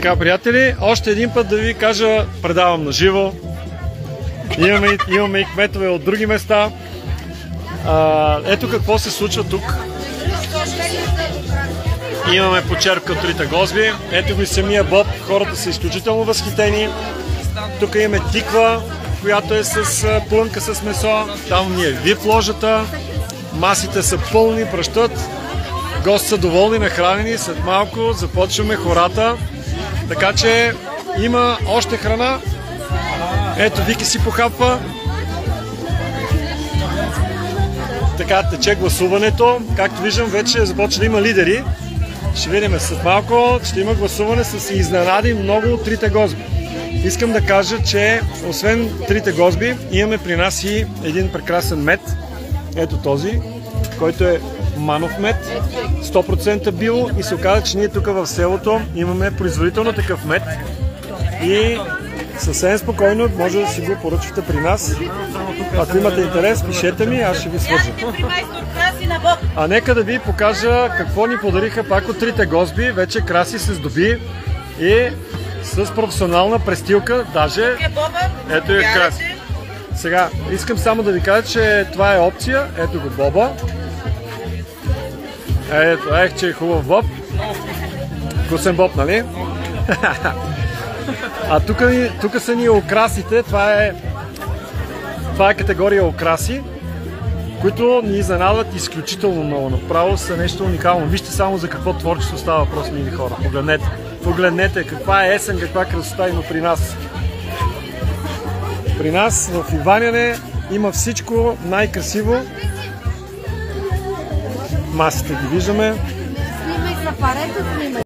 така, приятели, още един път да ви кажа, предавам на живо. Имаме и кметове от други места. Ето какво се случва тук. Имаме почерпка от Трите гозби. Ето го и самия боб. Хората са изключително възхитени. Тук имаме тиква, която е с плънка с месо. Там ни е вип ложата. Масите са пълни, пръщат. Гости са доволни, нахранени. След малко започваме хората. Така че има още храна. Ето Вики си похапва. Така тече гласуването. Както виждам, вече започва да има лидери. Ще видим след малко. Ще има гласуване с изненади много от Трите гозби. Искам да кажа, че освен Трите гозби, имаме при нас и един прекрасен мед. Ето този, който е манов мед, 100% био, и се оказа, че ние тук в селото имаме производител на такъв мед и съвсем спокойно може да си го поръчвате при нас. Ако имате интерес, пишете ми, аз ще ви свържа. А нека да ви покажа какво ни подариха пак от Трите гозби. Вече Краси се здоби и с професионална престилка, даже ето е Краси. Сега, искам само да ви кажа, че това е опция. Ето го боба. Ето, че е хубав боб. Вкусен боб, нали? А тук са ни украсите. Това е категория украси, които ни изненадват изключително много. Направо са нещо уникално. Вижте само за какво творчество става въпрос, мили хора. Погледнете. Погледнете каква е есен, каква красота има при нас. При нас в Иваняне има всичко най-красиво. Масите ги виждаме. Снимай с апарата, снимай.